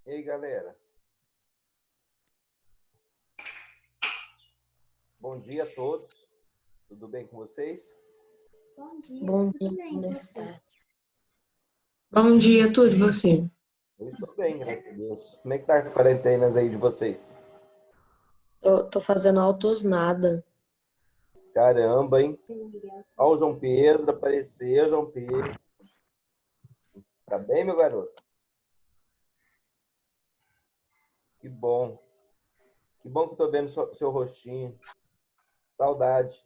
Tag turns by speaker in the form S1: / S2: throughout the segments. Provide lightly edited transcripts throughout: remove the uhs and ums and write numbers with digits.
S1: E aí, galera? Bom dia a todos. Tudo bem com vocês?
S2: Bom dia,
S3: Bom
S2: tudo
S3: dia,
S2: bem
S3: como
S2: com
S3: está?
S2: você?
S4: Bom dia, tudo e você?
S1: Eu estou bem, graças a Deus. Como é que tá as quarentenas aí de vocês?
S3: Tô fazendo autos nada.
S1: Caramba, hein? Ó, o João Pedro apareceu, João Pedro. Tá bem, meu garoto? Que bom. Que bom que eu tô vendo seu rostinho. Saudade.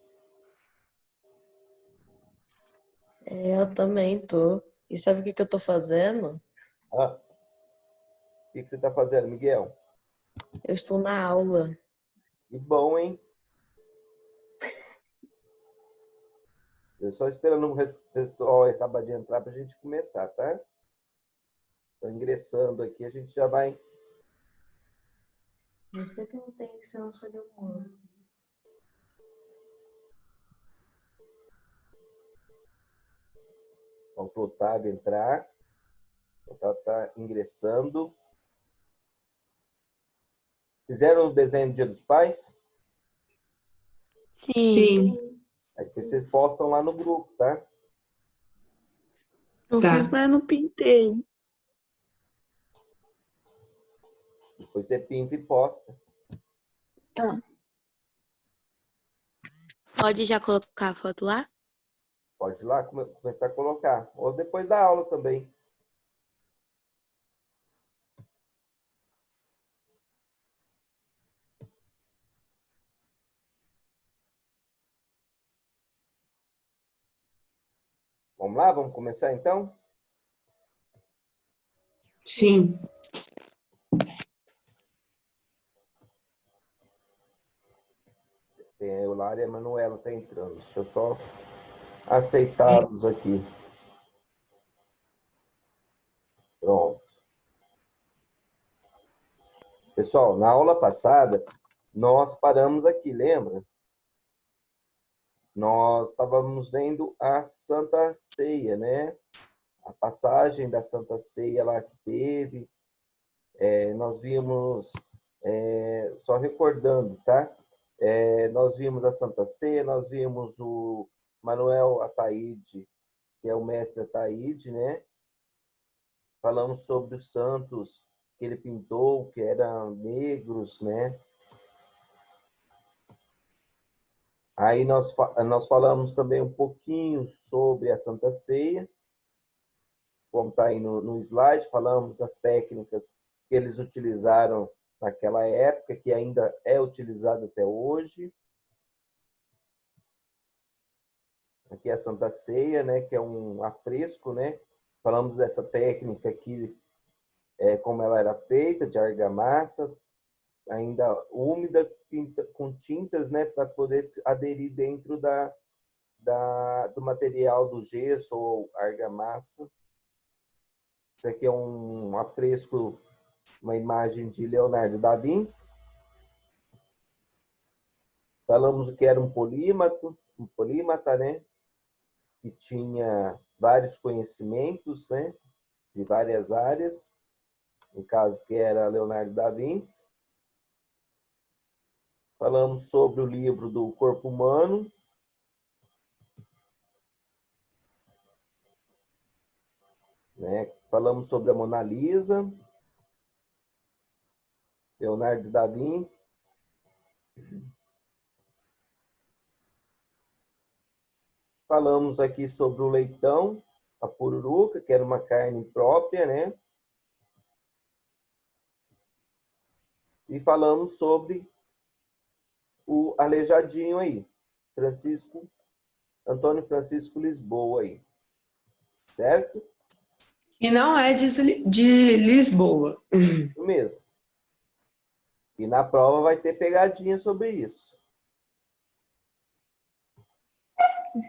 S3: Eu também tô. E sabe o que eu tô fazendo?
S1: Ah, o que você tá fazendo, Miguel?
S3: Eu estou na aula.
S1: Que bom, hein? Eu só esperando o pessoal acabar de entrar pra gente começar, tá? Tô ingressando aqui, a gente já vai.
S3: Você que não tem senso de humor.
S1: Faltou o Otávio entrar. O Otávio tá ingressando. Fizeram o desenho do Dia dos Pais?
S4: Sim,
S1: Aí depois vocês postam lá no grupo, tá?
S4: eu fiz,
S2: mas não pintei.
S1: Depois você pinta e posta.
S2: Tá.
S5: Pode já colocar a foto lá?
S1: Pode ir lá começar a colocar. Ou depois da aula também. Vamos lá? Vamos começar então?
S4: sim.
S1: Tem a Eulália e a Manuela tá entrando. Deixa eu só aceitá-los aqui. Pronto. Pessoal, na aula passada, nós paramos aqui, lembra? Nós estávamos vendo a Santa Ceia, né? A passagem da Santa Ceia lá que teve. Nós vimos, só recordando, tá? Nós vimos a Santa Ceia, nós vimos o Manuel Ataíde, que é o mestre Ataíde, né? Falamos sobre os santos que ele pintou, que eram negros, né? Aí nós falamos também um pouquinho sobre a Santa Ceia, como está aí no slide, falamos as técnicas que eles utilizaram naquela época, que ainda é utilizado até hoje. Aqui é a Santa Ceia, né, que é um afresco, né? Falamos dessa técnica aqui, como ela era feita, de argamassa, ainda úmida, com tintas, né, para poder aderir dentro do material do gesso ou argamassa. Isso aqui é um afresco, uma imagem de Leonardo da Vinci. Falamos o que era um polímata, né? Que tinha vários conhecimentos, né? De várias áreas. No caso, que era Leonardo da Vinci. Falamos sobre o livro do corpo humano. Né? Falamos sobre a Mona Lisa. Leonardo da Vinci. Falamos aqui sobre o leitão, a pururuca, que era uma carne própria, né? E falamos sobre o aleijadinho aí, Antônio Francisco Lisboa aí, certo?
S4: E não é de Lisboa.
S1: Isso mesmo. E na prova vai ter pegadinha sobre isso.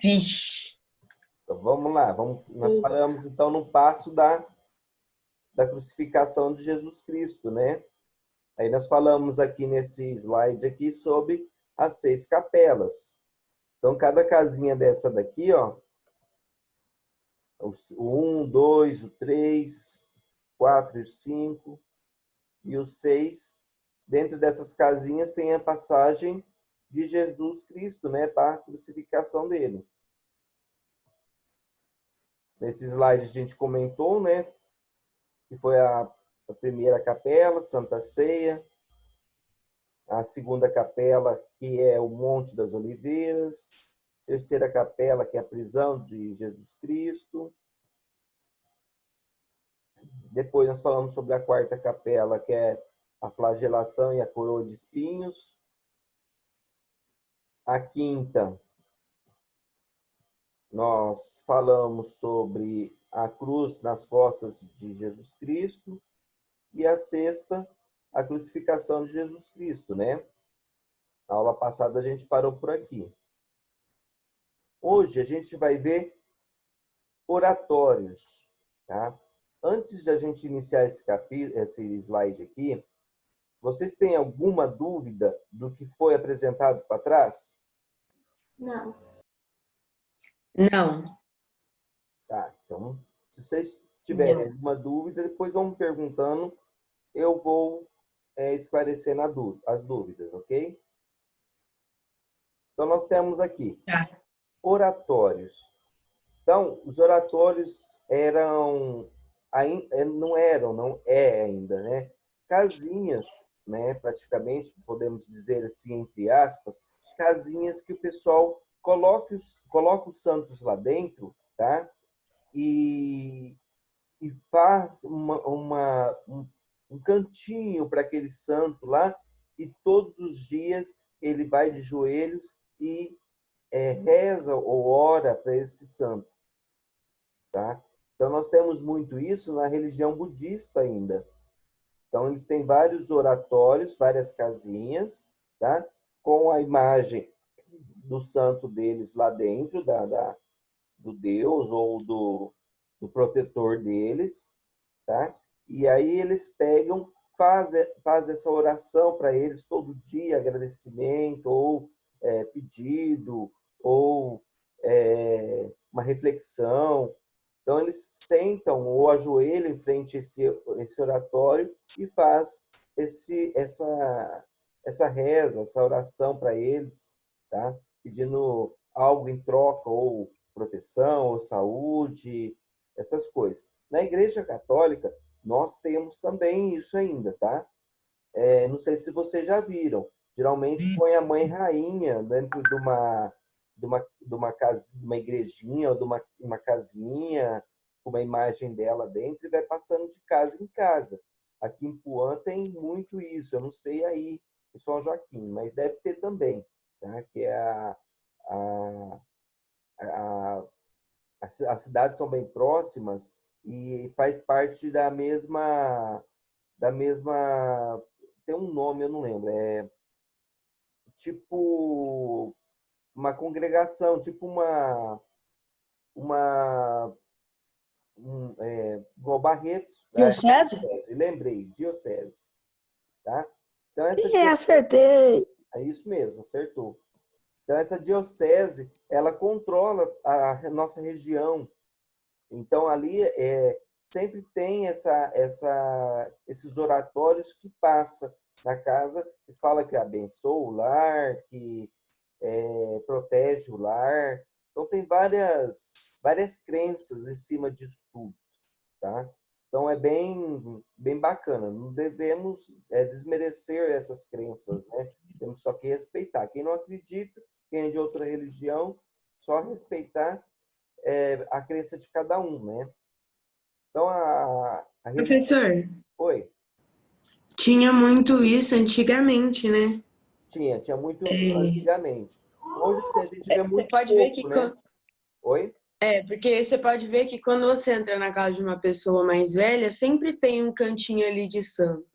S4: Vixe.
S1: Então vamos lá, nós paramos então no passo da crucificação de Jesus Cristo, né? Aí nós falamos aqui nesse slide aqui sobre as 6 capelas. Então cada casinha dessa daqui, ó, o 1, 2, o 3, 4 e o 5, E o 6, dentro dessas casinhas tem a passagem de Jesus Cristo, né, para a crucificação dele. Nesse slide a gente comentou, né, que foi a primeira capela, Santa Ceia, a segunda capela, que é o Monte das Oliveiras, terceira capela, que é a prisão de Jesus Cristo. Depois nós falamos sobre a quarta capela, que é a flagelação e a coroa de espinhos. A quinta, nós falamos sobre a cruz nas costas de Jesus Cristo. E a sexta, a crucificação de Jesus Cristo, né? Na aula passada a gente parou por aqui. Hoje a gente vai ver oratórios, tá? Antes de a gente iniciar esse slide aqui, vocês têm alguma dúvida do que foi apresentado para trás?
S2: Não.
S4: Não.
S1: Tá, então, se vocês tiverem
S3: Não.
S1: alguma dúvida, depois vão me perguntando, eu vou esclarecendo as dúvidas, ok? Então, nós temos aqui
S4: Tá.
S1: oratórios. Então, os oratórios não é ainda, né? Casinhas, né? Praticamente, podemos dizer assim, entre aspas, casinhas que o pessoal coloca os santos lá dentro, tá? E faz um cantinho para aquele santo lá, e todos os dias ele vai de joelhos e reza ou ora para esse santo. Tá? Então, nós temos muito isso na religião budista ainda. Então, eles têm vários oratórios, várias casinhas, tá? Com a imagem do santo deles lá dentro, do Deus ou do protetor deles. Tá? E aí eles pegam, faz essa oração para eles todo dia, agradecimento, ou pedido, ou uma reflexão. Então, eles sentam ou ajoelham em frente a esse oratório e faz essa reza, essa oração para eles, tá? Pedindo algo em troca, ou proteção, ou saúde, essas coisas. Na Igreja Católica, nós temos também isso ainda, tá? Não sei se vocês já viram. Geralmente põe a Mãe Rainha dentro de uma igrejinha ou de uma casinha, com uma imagem dela dentro, e vai passando de casa em casa. Aqui em Puan tem muito isso. Eu não sei aí, em São Joaquim, mas deve ter também, tá? Que é as cidades são bem próximas e faz parte da mesma, tem um nome, eu não lembro, tipo uma congregação, tipo igual Barretos, né?
S2: Diocese?
S1: Diocese, lembrei, diocese, tá? Então essa
S2: Sim, acertei.
S1: é isso mesmo, acertou. Então essa diocese, ela controla a nossa região. Então ali sempre tem esses oratórios que passa na casa. Eles falam que abençoa o lar, que protege o lar. Então tem várias crenças em cima disso tudo, tá? Então é bem bacana. Não devemos desmerecer essas crenças, né? Temos só que respeitar. Quem não acredita, quem é de outra religião, só respeitar a crença de cada um, né? Então a religião.
S4: Professor,
S1: Oi,
S4: tinha muito isso antigamente, né?
S1: tinha muito
S4: É,
S1: antigamente. Hoje assim, a gente vê
S4: você
S1: muito
S4: pode ver que
S1: pouco, né? Oi?
S4: porque você pode ver que quando você entra na casa de uma pessoa mais velha, sempre tem um cantinho ali de santo.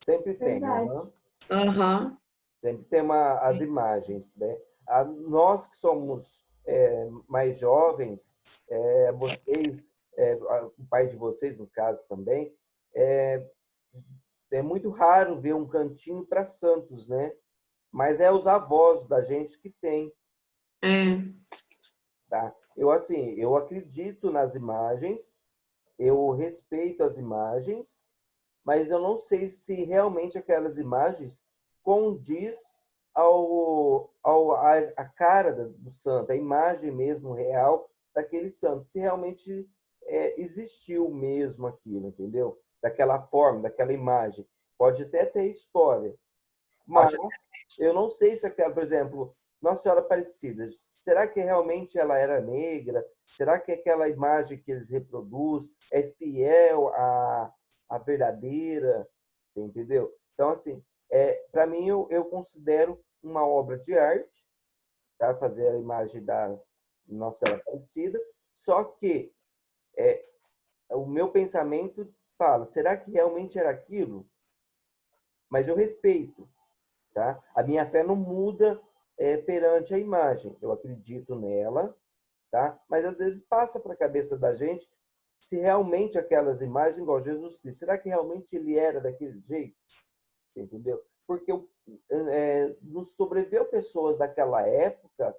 S1: Sempre tem,
S2: Verdade.
S1: aham.
S4: Aham.
S1: Sempre tem as imagens, né? Nós que somos mais jovens, vocês, o pai de vocês, no caso também, é, é muito raro ver um cantinho para santos, né? Mas é os avós da gente que tem,
S4: É.
S1: tá? Eu acredito nas imagens, eu respeito as imagens, mas eu não sei se realmente aquelas imagens condiz a cara do santo, a imagem mesmo real daquele santo, se realmente existiu mesmo aquilo, entendeu? Daquela forma, daquela imagem. Pode até ter história, mas eu não sei se aquela, por exemplo, Nossa Senhora Aparecida, será que realmente ela era negra? Será que aquela imagem que eles reproduzem é fiel à verdadeira? Entendeu? Então, assim, para mim, eu considero uma obra de arte, tá? Fazer a imagem da Nossa Senhora Aparecida, só que o meu pensamento fala, será que realmente era aquilo? Mas eu respeito, tá? A minha fé não muda perante a imagem. Eu acredito nela, tá? Mas às vezes passa para a cabeça da gente se realmente aquelas imagens, igual Jesus Cristo, será que realmente ele era daquele jeito? Entendeu? Porque nos sobreviveu pessoas daquela época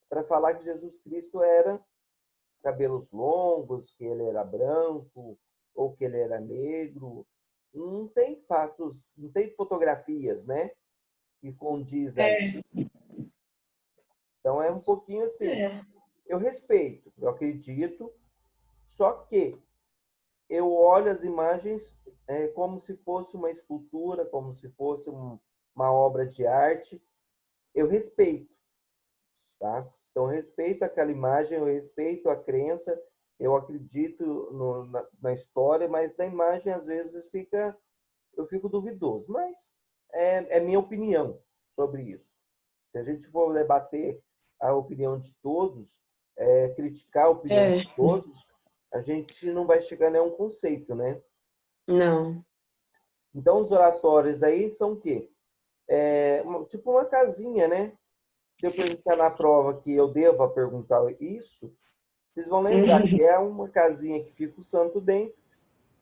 S1: para falar que Jesus Cristo era cabelos longos, que ele era branco, ou que ele era negro. Não tem fatos, não tem fotografias, né? Que condizem. Então é um pouquinho assim. Eu respeito, eu acredito, só que eu olho as imagens como se fosse uma escultura, como se fosse uma obra de arte. Eu respeito, tá? Então, eu respeito aquela imagem, eu respeito a crença, eu acredito na história, mas na imagem, às vezes, eu fico duvidoso. Mas é minha opinião sobre isso. Se a gente for debater a opinião de todos, criticar a opinião de todos, a gente não vai chegar a nenhum conceito, né?
S4: Não.
S1: Então, os oratórios aí são o quê? Tipo uma casinha, né? Se eu perguntar na prova que eu devo perguntar isso, vocês vão lembrar que é uma casinha que fica o santo dentro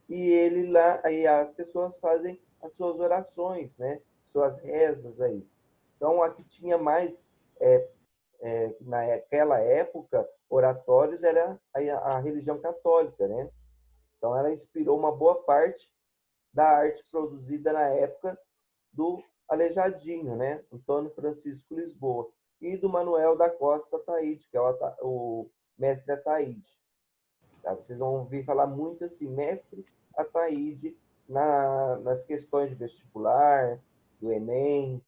S1: e ele lá, aí as pessoas fazem as suas orações, né? Suas rezas aí. Então, aqui tinha mais, naquela época, oratórios era a religião católica, né? Então, ela inspirou uma boa parte da arte produzida na época do Aleijadinho, né? Antônio Francisco Lisboa, e do Manuel da Costa Ataíde, que é o mestre Ataíde. Tá? Vocês vão ouvir falar muito assim, mestre Ataíde, nas questões de vestibular, do Enem.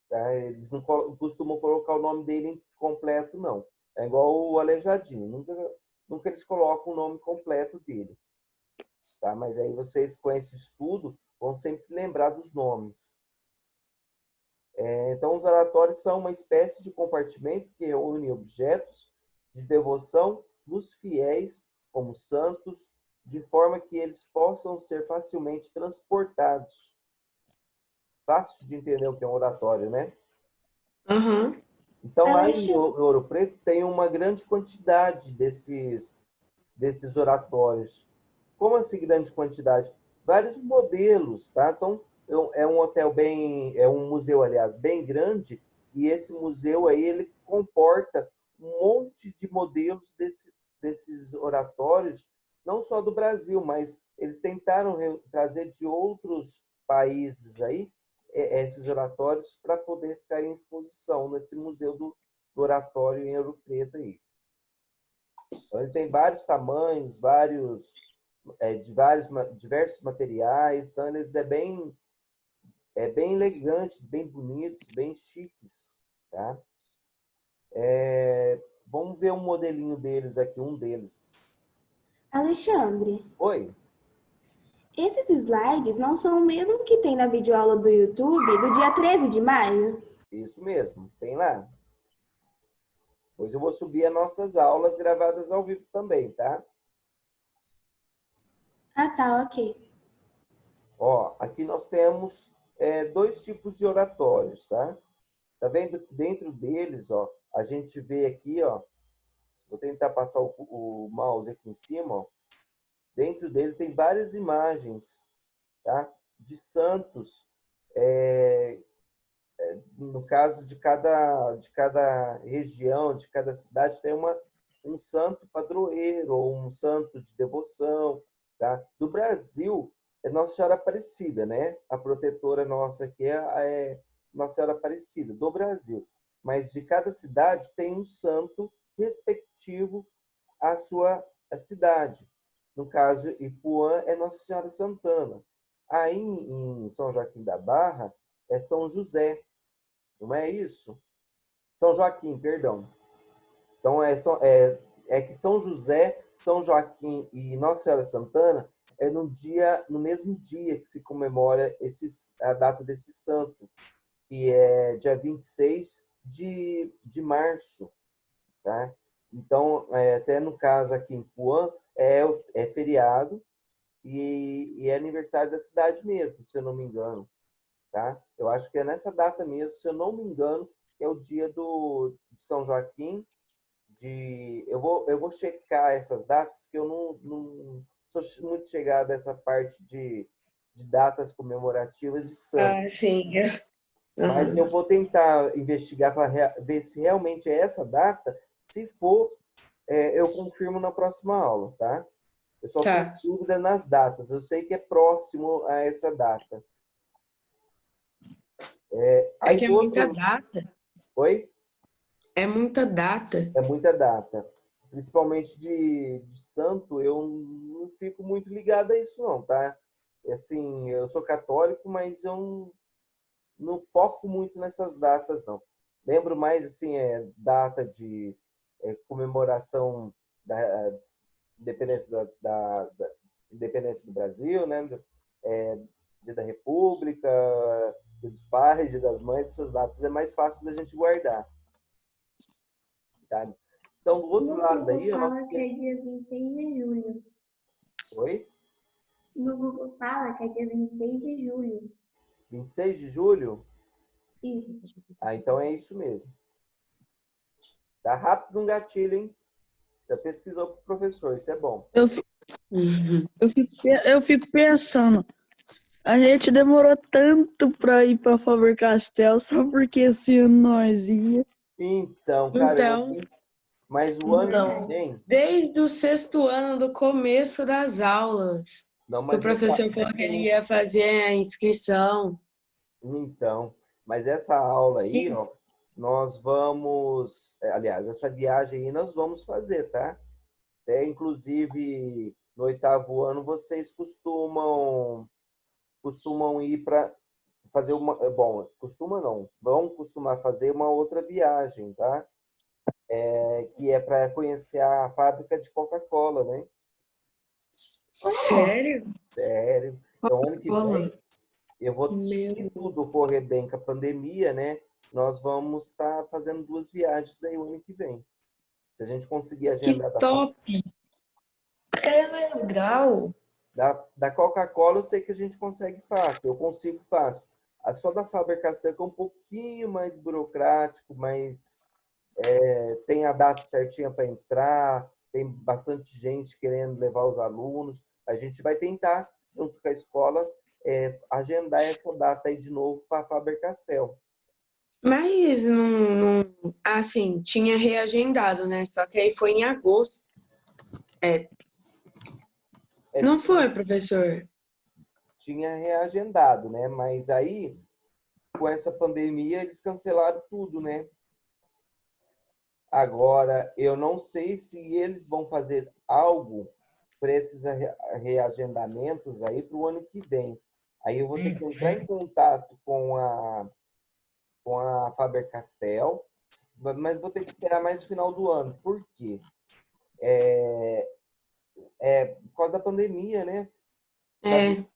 S1: Tá? Eles não costumam colocar o nome dele completo, não. É igual o Aleijadinho, nunca eles colocam o nome completo dele. Tá? Mas aí vocês, com esse estudo, vão sempre lembrar dos nomes. Então, os oratórios são uma espécie de compartimento que reúne objetos de devoção dos fiéis, como santos, de forma que eles possam ser facilmente transportados. Fácil de entender o que é um oratório, né?
S4: Uhum.
S1: Então, lá em Ouro Preto tem uma grande quantidade desses oratórios. Como assim grande quantidade? Vários modelos, tá? Então, é um hotel é um museu, aliás, bem grande, e esse museu aí, ele comporta um monte de modelos desses oratórios, não só do Brasil, mas eles tentaram trazer de outros países aí, esses oratórios, para poder ficar em exposição nesse museu do oratório em Ouro Preto aí. Então, ele tem vários tamanhos, diversos materiais, então eles bem elegantes, bem bonitos, bem chiques, tá? Vamos ver um modelinho deles aqui, um deles.
S2: Alexandre,
S1: Oi?
S2: esses slides não são o mesmo que tem na videoaula do YouTube do dia 13 de maio?
S1: Isso mesmo, tem lá. Pois eu vou subir as nossas aulas gravadas ao vivo também, tá?
S2: Ah, tá, ok.
S1: Ó, aqui nós temos dois tipos de oratórios, tá? Tá vendo que dentro deles, ó, a gente vê aqui, ó, vou tentar passar o mouse aqui em cima, ó. Dentro dele tem várias imagens, tá? De santos, no caso de cada região, de cada cidade, tem um santo padroeiro ou um santo de devoção, tá? Do Brasil, é Nossa Senhora Aparecida, né? A protetora nossa aqui é Nossa Senhora Aparecida, do Brasil. Mas de cada cidade tem um santo respectivo à sua cidade. No caso, Ipuã é Nossa Senhora Santana. Aí em São Joaquim da Barra é São José, não é isso? São Joaquim, perdão. Então é que São José, São Joaquim e Nossa Senhora Santana é no mesmo dia que se comemora a data desse santo, que é dia 26 de março, tá? Então, até no caso aqui em Puã, é feriado e é aniversário da cidade mesmo, se eu não me engano, tá? Eu acho que é nessa data mesmo, se eu não me engano, é o dia de São Joaquim. Eu vou checar essas datas, que eu não sou muito chegado a essa parte de datas comemorativas de santo.
S4: Ah, sim.
S1: Mas eu vou tentar investigar para ver se realmente é essa data. Se for, eu confirmo na próxima aula, tá? Eu só estou
S4: Tá.
S1: em dúvida nas datas. Eu sei que é próximo a essa data.
S4: É que
S1: Aí
S4: é muita
S1: outro.
S4: data.
S1: Oi?
S4: É muita data.
S1: É muita data. Principalmente de santo, eu não fico muito ligado a isso, não, tá? Assim, eu sou católico, mas eu não foco muito nessas datas, não. Lembro mais, assim, data de comemoração da independência da independência do Brasil, né? Dia da República, Dia dos Pais, Dia das Mães, essas datas é mais fácil da gente guardar, tá? Então, do outro
S6: No
S1: lado
S6: Google
S1: aí, a nossa...
S6: fala que é dia 26 de julho.
S1: Oi?
S6: No Google fala que é dia 26 de julho.
S1: 26 de julho?
S6: Isso.
S1: Ah, então é isso mesmo. Tá rápido um gatilho, hein? Já pesquisou pro professor, isso é bom.
S7: Eu fico pensando, a gente demorou tanto pra ir pra Faber-Castell só porque esse ano nós ia.
S1: Então, caramba,
S4: Então,
S1: hein? Mas o ano que
S3: Então,
S1: vem...
S4: desde o sexto ano do começo das aulas,
S1: Não,
S4: que o
S1: mas
S4: professor falou que ele ia fazer a inscrição.
S1: Então, mas essa aula aí, ó, nós vamos... Aliás, essa viagem aí nós vamos fazer, tá? Inclusive, no 8º ano, vocês costumam ir para fazer uma... Bom, costuma não. Vão costumar fazer uma outra viagem, tá? Que é para conhecer a fábrica de Coca-Cola, né?
S4: Sério?
S1: Sério. Então, ano que
S3: Cola.
S1: vem, se tudo correr bem com a pandemia, né? Nós vamos estar fazendo 2 viagens aí o ano que vem. Se a gente conseguir
S4: Que
S1: agendar
S4: top!
S3: 3 grau.
S1: da Coca-Cola, eu sei que a gente consegue fácil, eu consigo fácil. Só da Faber-Castell que é um pouquinho mais burocrático, mas tem a data certinha para entrar, tem bastante gente querendo levar os alunos. A gente vai tentar, junto com a escola, agendar essa data aí de novo para a Faber-Castell.
S4: Mas assim, tinha reagendado, né? Só que aí foi em agosto. Não foi, professor?
S1: Tinha reagendado, né? Mas aí, com essa pandemia, eles cancelaram tudo, né? Agora, eu não sei se eles vão fazer algo para esses reagendamentos aí para o ano que vem. Aí eu vou ter que entrar em contato com a Faber-Castell, mas vou ter que esperar mais o final do ano. Por quê? Por causa da pandemia, né?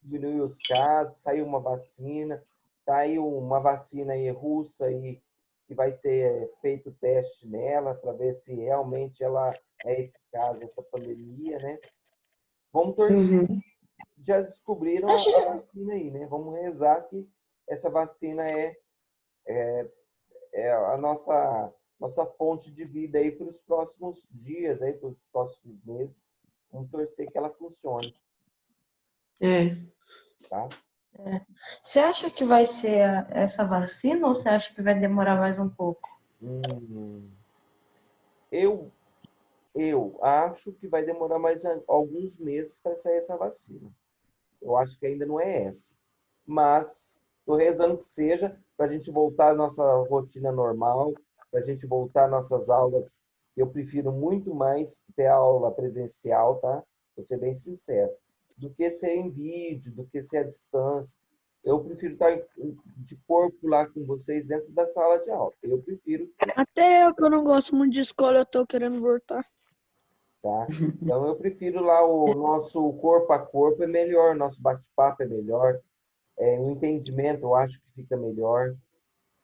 S1: Diminuiu os casos, saiu uma vacina, saiu uma vacina aí russa aí, que vai ser feito teste nela para ver se realmente ela é eficaz essa pandemia, né? Vamos torcer. Já descobriram a vacina aí, né? Vamos rezar que essa vacina é a nossa fonte de vida aí para os próximos dias, aí para os próximos meses. Vamos torcer que ela funcione, tá?
S3: Você acha que vai ser essa vacina ou você acha que vai demorar mais um pouco?
S1: Hum, eu acho que vai demorar mais alguns meses para sair essa vacina. Eu acho que ainda não é essa. Mas estou rezando que seja para a gente voltar à nossa rotina normal, para a gente voltar às nossas aulas. Eu prefiro muito mais ter aula presencial, tá? Vou ser bem sincero, do que ser em vídeo, do que ser à distância. Eu prefiro estar de corpo lá com vocês dentro da sala de aula. Eu prefiro,
S7: Até eu que eu não gosto muito de escola, eu tô querendo voltar.
S1: tá? Então eu prefiro lá o nosso corpo a corpo é melhor, nosso bate-papo é melhor, o entendimento eu acho que fica melhor,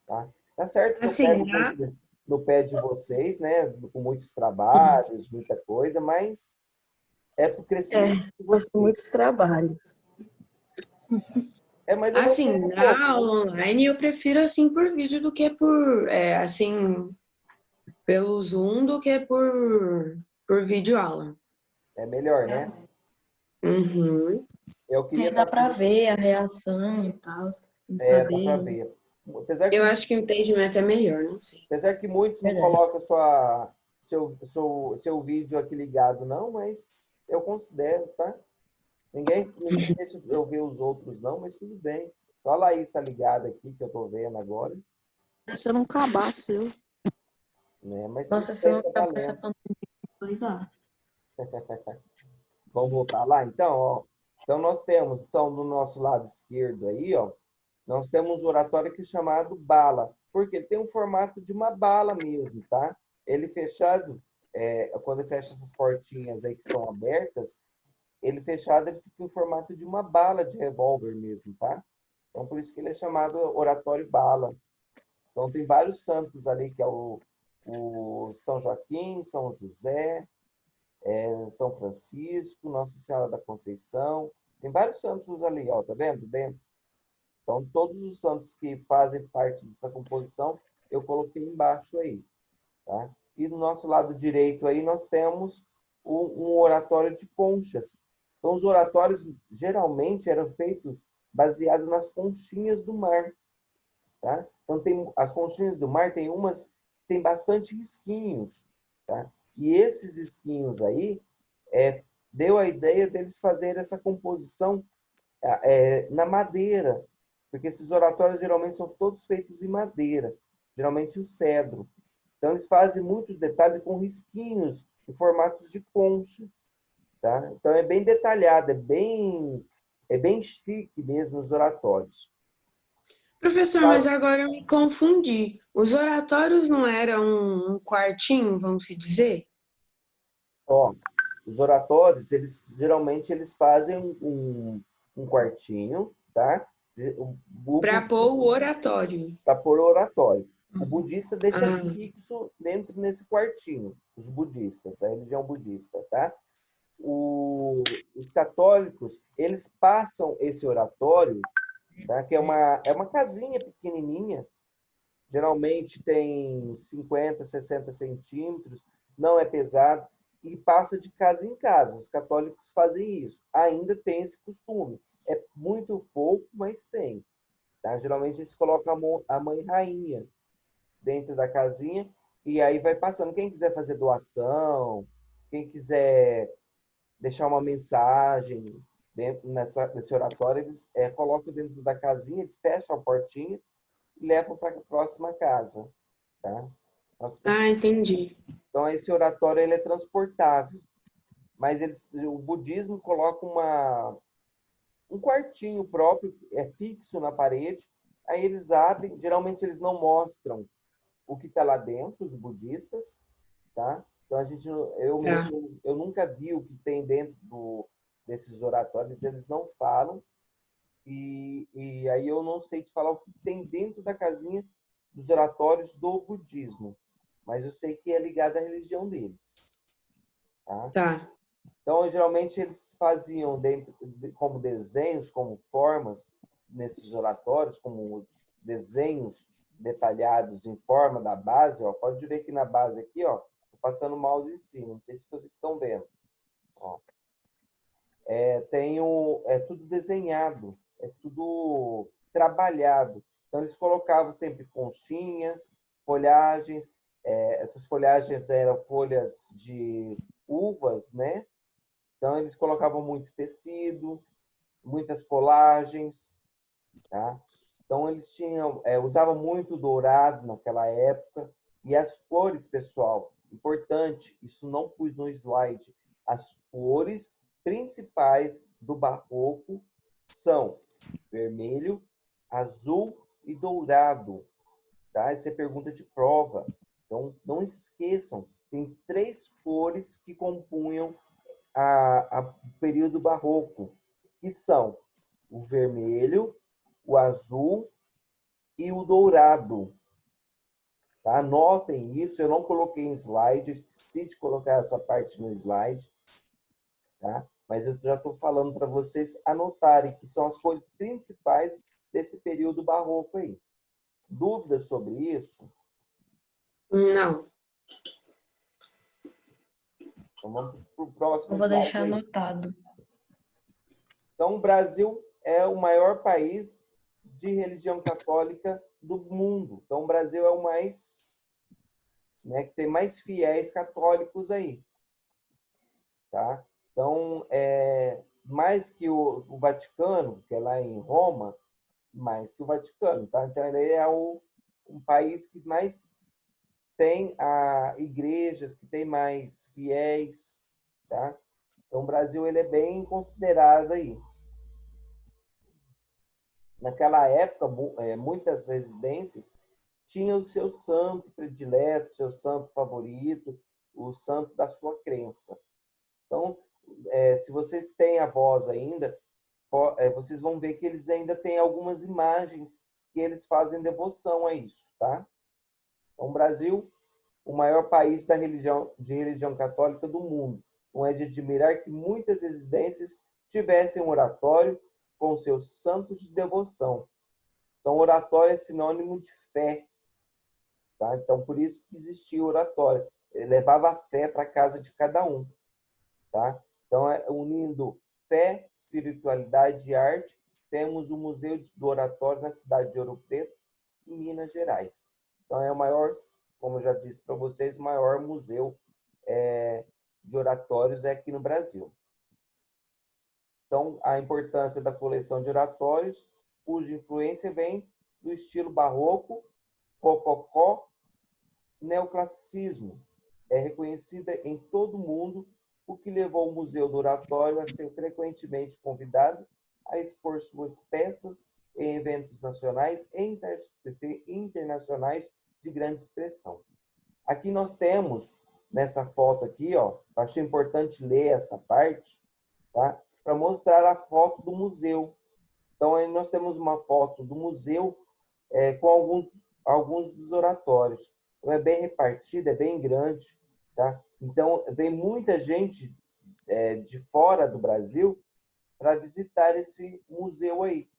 S1: tá? Tá certo que eu
S4: Assim,
S1: pego no pé de vocês, né? Com muitos trabalhos, muita coisa, mas é pro crescimento de
S3: Faço
S1: vocês.
S3: muitos trabalhos.
S1: Mas eu não
S4: assim,
S1: tenho pouco.
S4: na aula online eu prefiro assim por vídeo do que por, assim, pelo Zoom do que por videoaula.
S1: É melhor, né?
S4: Uhum.
S1: Eu queria
S3: Aí dá
S1: estar
S3: pra ver a reação e tal, e
S1: dá para
S3: saber.
S1: ver. Apesar
S4: Eu
S1: que,
S4: acho que o entendimento é melhor, não sei.
S1: apesar que muitos não
S3: Verdade.
S1: colocam seu vídeo aqui ligado, não, mas eu considero, tá? Ninguém deixa eu ver os outros, não, mas tudo bem. Só a Laís está ligada aqui, que eu estou vendo agora,
S7: Se eu não acabar, seu.
S1: né? Mas tudo
S3: Nossa, se eu
S1: bem,
S3: não
S1: tá
S3: ficar com essa
S1: valendo.
S3: pandemia, dá.
S1: Vamos voltar lá? Então, ó. Então, nós temos, então, no nosso lado esquerdo aí, ó, nós temos um oratório que é chamado bala, porque ele tem um formato de uma bala mesmo, tá? Ele fechado, quando ele fecha essas portinhas aí que estão abertas, ele fechado, ele fica em formato de uma bala de revólver mesmo, tá? Então, por isso que ele é chamado oratório bala. Então, tem vários santos ali, que é o São Joaquim, São José, São Francisco, Nossa Senhora da Conceição. Tem vários santos ali, ó, tá vendo? Dentro. Então, todos os santos que fazem parte dessa composição, eu coloquei embaixo aí, tá? E do nosso lado direito aí, nós temos um oratório de conchas. Então, os oratórios geralmente eram feitos baseados nas conchinhas do mar, tá? Então, as conchinhas do mar tem umas tem bastante risquinhos, tá? E esses risquinhos aí deu a ideia deles fazerem essa composição na madeira, porque esses oratórios geralmente são todos feitos em madeira, geralmente o cedro. Então, eles fazem muitos detalhes com risquinhos em formatos de concha, tá? Então, é bem detalhado, é bem chique mesmo os oratórios.
S4: Professor,
S1: Claro.
S4: mas agora eu me confundi. Os oratórios não eram um quartinho, vamos se dizer?
S1: Ó, os oratórios, geralmente eles fazem um quartinho, tá?
S4: Para pôr o oratório.
S1: Para pôr o oratório. O budista deixa
S4: Ah,
S1: fixo dentro nesse quartinho, os budistas, a religião budista, tá? Os católicos, eles passam esse oratório, tá? Que é uma casinha pequenininha, geralmente tem 50, 60 centímetros, não é pesado, e passa de casa em casa. Os católicos fazem isso. Ainda tem esse costume. É muito pouco, mas tem. Tá? Geralmente eles colocam a mãe rainha dentro da casinha e aí vai passando. Quem quiser fazer doação, quem quiser deixar uma mensagem dentro nesse oratório, eles colocam dentro da casinha, eles fecham a portinha e levam para a próxima casa. Tá?
S4: entendi.
S1: Então, esse oratório ele é transportável. Mas o budismo coloca um quartinho próprio, fixo na parede. Aí eles abrem, geralmente eles não mostram o que está lá dentro, os budistas, tá? Então eu mesmo, eu nunca vi o que tem dentro desses oratórios, eles não falam. E aí eu não sei te falar o que tem dentro da casinha dos oratórios do budismo, mas eu sei que é ligado à religião deles. Tá?
S4: Tá.
S1: Então, geralmente, eles faziam como desenhos, como formas, nesses oratórios, como desenhos detalhados em forma da base. Ó. Pode ver que na base aqui, ó, tô passando o mouse em cima, não sei se vocês estão vendo. Ó. É tudo desenhado, é tudo trabalhado. Então, eles colocavam sempre conchinhas, folhagens. Essas folhagens eram folhas de uvas, né? Então, eles colocavam muito tecido, muitas colagens, tá? Então, eles usavam muito dourado naquela época. E as cores, pessoal, importante, isso não pus no slide. As cores principais do barroco são vermelho, azul e dourado. Tá? Essa é pergunta de prova. Então, não esqueçam, tem 3 cores que compunham o período barroco, que são o vermelho, o azul e o dourado. Tá? Anotem isso, eu não coloquei em slide, esqueci de colocar essa parte no slide, tá? Mas eu já estou falando para vocês anotarem que são as cores principais desse período barroco aí. Dúvidas sobre isso?
S4: Não.
S1: Então vamos para o próximo
S3: Eu vou
S1: slide
S3: deixar
S1: aí.
S3: anotado.
S1: Então, o Brasil é o maior país de religião católica do mundo. Então, o Brasil é o mais, né, que tem mais fiéis católicos aí, tá? Então, mais que o Vaticano, que é lá em Roma, mais que o Vaticano, tá? Então, ele é um país que mais tem igrejas, que tem mais fiéis, tá? Então, o Brasil ele é bem considerado aí. Naquela época, muitas residências tinham o seu santo predileto, seu santo favorito, o santo da sua crença. Então, se vocês têm avós ainda, vocês vão ver que eles ainda têm algumas imagens que eles fazem devoção a isso, tá? Então, o Brasil, o maior país de religião católica do mundo. Não é de admirar que muitas residências tivessem um oratório com seus santos de devoção. Então, oratório é sinônimo de fé, tá? Então, por isso que existia o oratório. Ele levava a fé para a casa de cada um, tá? Então, unindo fé, espiritualidade e arte, temos o Museu do Oratório na cidade de Ouro Preto, em Minas Gerais. Então, é o maior, como eu já disse para vocês, o maior museu de oratórios aqui no Brasil. Então, a importância da coleção de oratórios, cuja influência vem do estilo barroco, rococó, neoclassicismo. É reconhecida em todo o mundo, o que levou o Museu do Oratório a ser frequentemente convidado a expor suas peças em eventos nacionais e internacionais de grande expressão. Aqui nós temos, nessa foto aqui, ó, acho importante ler essa parte, tá? Para mostrar a foto do museu. Então, aí nós temos uma foto do museu com alguns dos oratórios. Então, é bem repartido, é bem grande, tá? Então, vem muita gente de fora do Brasil para visitar esse museu aí.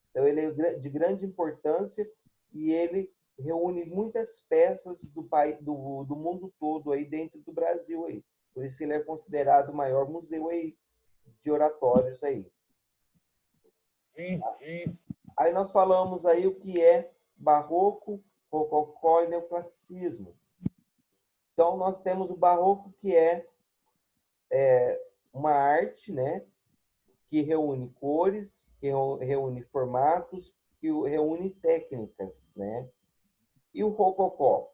S1: Então, ele é de grande importância e ele reúne muitas peças do mundo todo aí dentro do Brasil aí. Por isso ele é considerado o maior museu aí de oratórios aí. Aí nós falamos aí o que é barroco, rococó e neoclassicismo. Então nós temos o barroco, que é uma arte, né, que reúne cores, que reúne formatos, que reúne técnicas, né? E o rococó?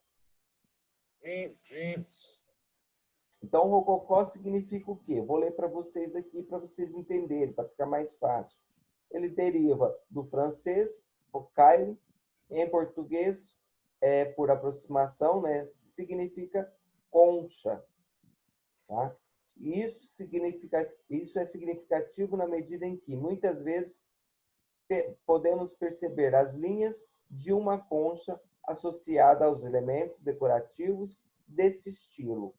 S1: Então, o rococó significa o quê? Vou ler para vocês aqui, para vocês entenderem, para ficar mais fácil. Ele deriva do francês, rocaille, em português, por aproximação, né, significa concha. Tá? Isso é significativo na medida em que, muitas vezes, podemos perceber as linhas de uma concha associada aos elementos decorativos desse estilo.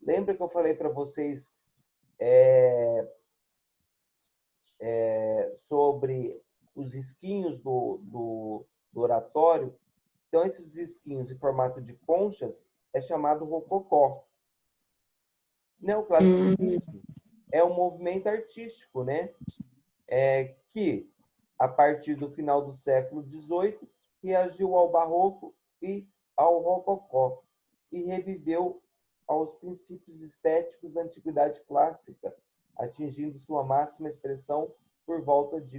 S1: Lembra que eu falei para vocês sobre os risquinhos do oratório? Então, esses risquinhos em formato de conchas é chamado rococó. Neoclassicismo é um movimento artístico, né? Que, a partir do final do século XVIII, reagiu ao barroco e ao rococó e reviveu aos princípios estéticos da antiguidade clássica, atingindo sua máxima expressão por volta de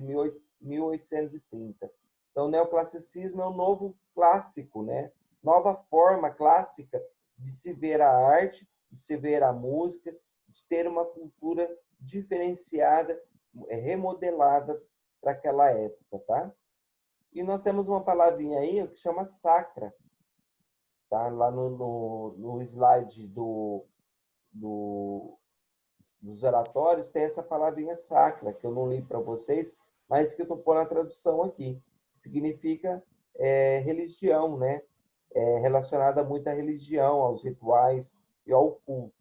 S1: 1830. Então, o neoclassicismo é um novo clássico, né? Nova forma clássica de se ver a arte, de se ver a música, de ter uma cultura diferenciada, remodelada para aquela época, tá? E nós temos uma palavrinha aí que chama sacra, tá? Lá no slide dos oratórios tem essa palavrinha sacra, que eu não li para vocês, mas que eu estou pondo a tradução aqui. Significa religião, né? Relacionada muito à religião, aos rituais e ao culto.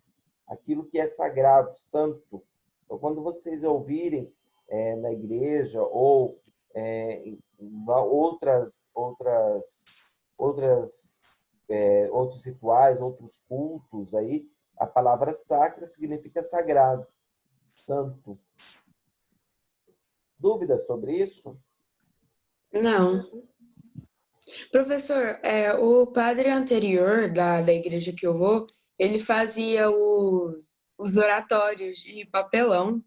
S1: Aquilo que é sagrado, santo. Então, quando vocês ouvirem na igreja ou em outros rituais, outros cultos aí, a palavra sacra significa sagrado, santo. Dúvidas sobre isso?
S4: Não. Professor, o padre anterior da igreja que eu vou, ele fazia os oratórios de papelão.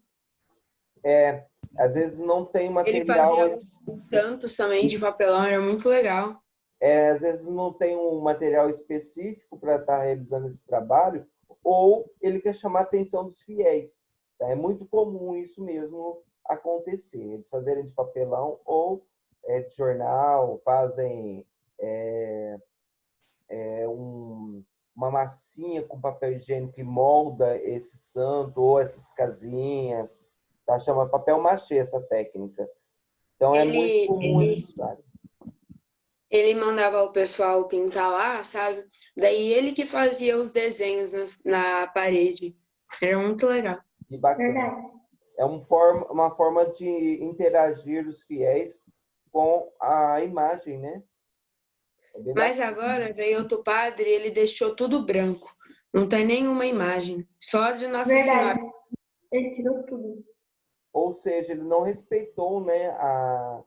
S1: Às vezes não tem
S4: Ele
S1: material,
S4: fazia os santos também de papelão, era muito legal.
S1: às vezes não tem um material específico para estar realizando esse trabalho, ou ele quer chamar a atenção dos fiéis. Tá? É muito comum isso mesmo acontecer, eles fazerem de papelão ou de jornal, fazem uma massinha com papel higiênico e molda esse santo ou essas casinhas. Tá? Chama papel machê essa técnica. Então, é muito comum eles usarem.
S4: Ele mandava o pessoal pintar lá, sabe? Daí ele que fazia os desenhos na parede. Era muito legal.
S1: Que bacana.
S6: Verdade.
S1: É uma forma de interagir os fiéis com a imagem, né?
S4: Mas agora veio outro padre e ele deixou tudo branco. Não tem nenhuma imagem. Só de Nossa
S6: Verdade.
S4: Senhora.
S6: Ele tirou tudo.
S1: Ou seja, ele não respeitou, né, a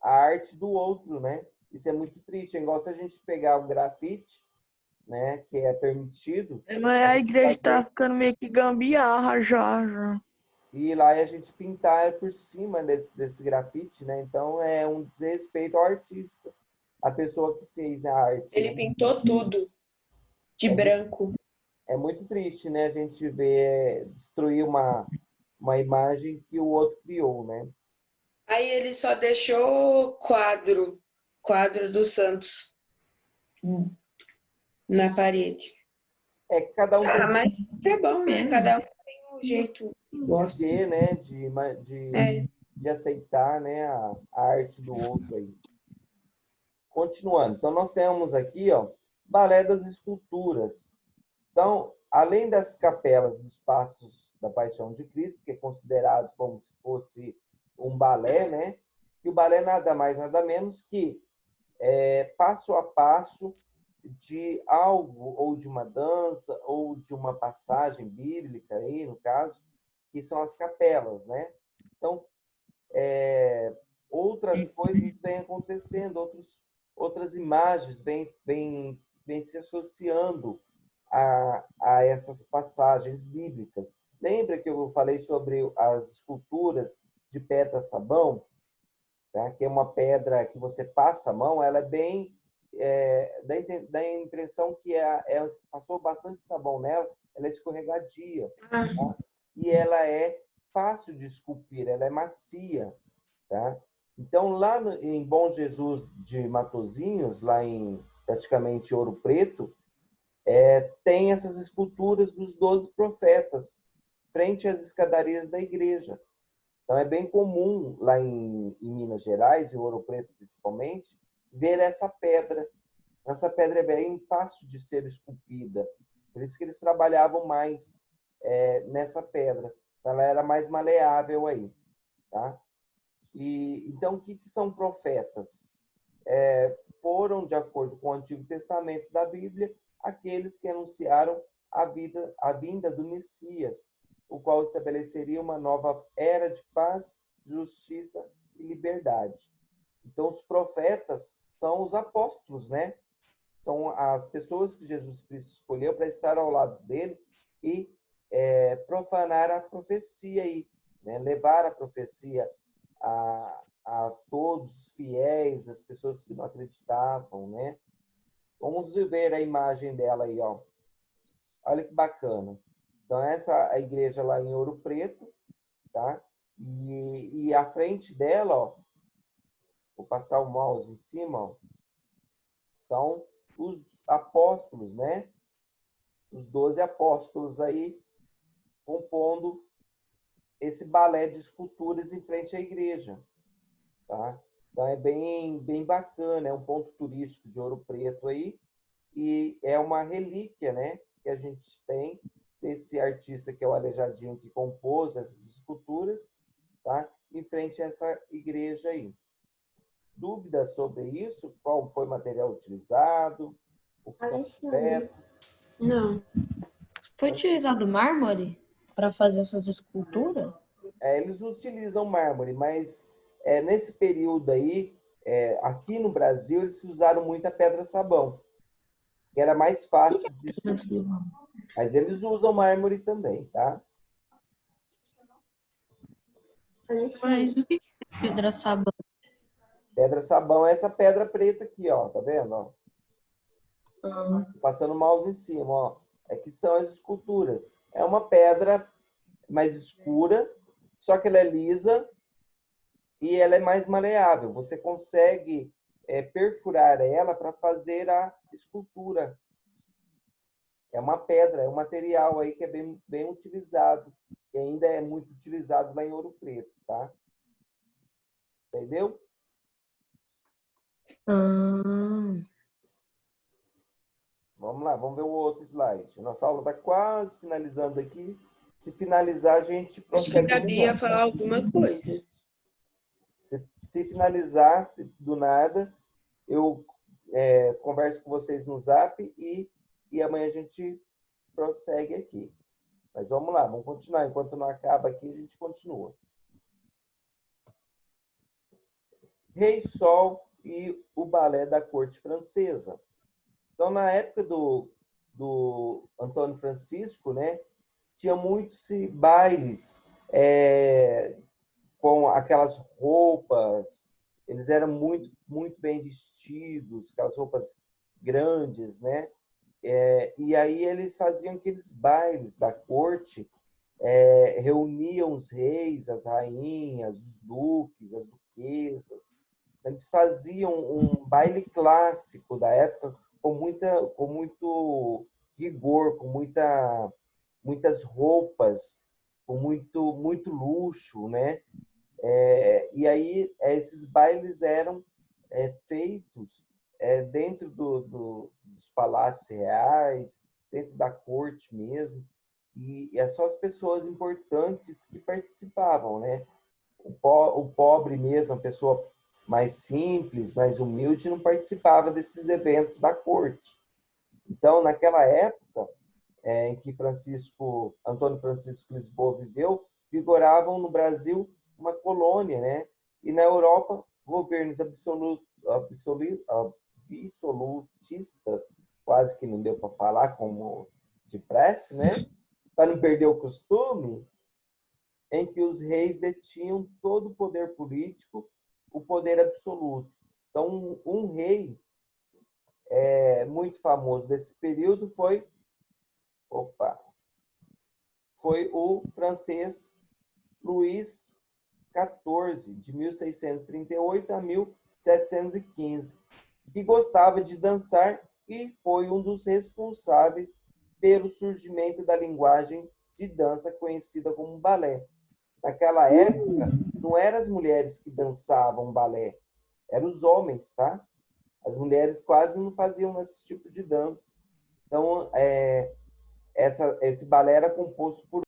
S1: arte do outro, né? Isso é muito triste. É igual se a gente pegar o grafite, né, que é permitido,
S7: Mas a igreja tá
S1: fazer
S7: ficando meio que gambiarra já.
S1: e ir lá e a gente pintar por cima desse grafite, né? Então é um desrespeito ao artista, a pessoa que fez a arte,
S4: Ele
S1: né?
S4: pintou tudo de branco.
S1: É muito triste, né? A gente ver destruir uma imagem que o outro criou, né?
S4: Aí ele só deixou quadro dos santos na parede.
S1: É que cada um tem
S4: Mas é bom, né? Cada um tem um jeito que
S1: de
S4: gosta.
S1: ver, né?
S4: É.
S1: De aceitar, né? A arte do outro aí. Continuando. Então, nós temos aqui, ó, Balé das Esculturas. Então, além das capelas dos Passos da Paixão de Cristo, que é considerado como se fosse um balé, né? E o balé nada mais, nada menos que passo a passo de algo, ou de uma dança, ou de uma passagem bíblica, aí, no caso, que são as capelas, né? Então, outras coisas vêm acontecendo, outras imagens vêm se associando a essas passagens bíblicas. Lembra que eu falei sobre as esculturas de pedra-sabão? Tá? Que é uma pedra que você passa a mão, ela é bem... dá a impressão que passou bastante sabão nela, ela é escorregadia. Tá? E ela é fácil de esculpir, ela é macia. Tá? Então, lá em Bom Jesus de Matosinhos, lá em praticamente Ouro Preto, tem essas esculturas dos 12 profetas, frente às escadarias da igreja. Então, é bem comum lá em Minas Gerais, em Ouro Preto principalmente, ver essa pedra. Essa pedra é bem fácil de ser esculpida. Por isso que eles trabalhavam mais nessa pedra. Ela era mais maleável aí. Tá? Então, o que são profetas? Foram, de acordo com o Antigo Testamento da Bíblia, aqueles que anunciaram a vinda do Messias, o qual estabeleceria uma nova era de paz, justiça e liberdade. Então, os profetas são os apóstolos, né? São as pessoas que Jesus Cristo escolheu para estar ao lado dele e profanar a profecia aí, né? Levar a profecia a todos os fiéis, as pessoas que não acreditavam, né? Vamos ver a imagem dela aí, ó. Olha que bacana. Então, essa é a igreja lá em Ouro Preto, tá? E à frente dela, ó, vou passar o mouse em cima, ó, são os apóstolos, né? Os 12 apóstolos aí compondo esse balé de esculturas em frente à igreja, tá? Então é bem bacana, é um ponto turístico de Ouro Preto aí e é uma relíquia, né, que a gente tem desse artista que é o Aleijadinho que compôs essas esculturas, tá? Em frente a essa igreja aí. Dúvidas sobre isso? Qual foi o material utilizado? O que são as pedras?
S4: Não.
S3: Foi utilizado mármore para fazer essas esculturas?
S1: Eles utilizam mármore, mas nesse período aí, aqui no Brasil, eles usaram muita pedra-sabão, que era mais fácil de esculpir. Mas eles usam mármore também, tá?
S3: Mas o que é pedra sabão?
S1: Pedra-sabão é essa pedra preta aqui, ó, tá vendo? Ó? Passando o mouse em cima, ó. Aqui são as esculturas. É uma pedra mais escura, só que ela é lisa e ela é mais maleável. Você consegue perfurar ela para fazer a escultura. É uma pedra, é um material aí que é bem utilizado, e ainda é muito utilizado lá em Ouro Preto, tá? Entendeu? Vamos lá, vamos ver o outro slide. Nossa aula está quase finalizando aqui. Se finalizar, a gente
S4: Acho que
S1: prossegue
S4: a Gabi ia
S1: melhor.
S4: falar alguma coisa.
S1: Se finalizar do nada, eu converso com vocês no Zap e amanhã a gente prossegue aqui. Mas vamos lá, vamos continuar. Enquanto não acaba aqui, a gente continua. Rei Sol e o balé da corte francesa. Então, na época do Antônio Francisco, né, tinha muitos bailes com aquelas roupas, eles eram muito bem vestidos, aquelas roupas grandes, né? E aí eles faziam aqueles bailes da corte, reuniam os reis, as rainhas, os duques, as duquesas. Eles faziam um baile clássico da época com muito rigor, com muitas roupas, com muito luxo, né? E aí esses bailes eram feitos dentro dos palácios reais, dentro da corte mesmo, e é só as pessoas importantes que participavam, né? O pobre mesmo, a pessoa mais simples, mais humilde, não participava desses eventos da corte. Então, naquela época em que Antônio Francisco Lisboa viveu, vigoravam no Brasil uma colônia, né? E na Europa, governos absolutistas, quase que não deu para falar como de preste, né? Para não perder o costume, em que os reis detinham todo o poder político, o poder absoluto. Então, um rei muito famoso desse período foi o francês Luís XIV, de 1638 a 1715, que gostava de dançar e foi um dos responsáveis pelo surgimento da linguagem de dança conhecida como balé. Naquela época, não eram as mulheres que dançavam balé, eram os homens, tá? As mulheres quase não faziam esse tipo de dança. Então, esse balé era composto por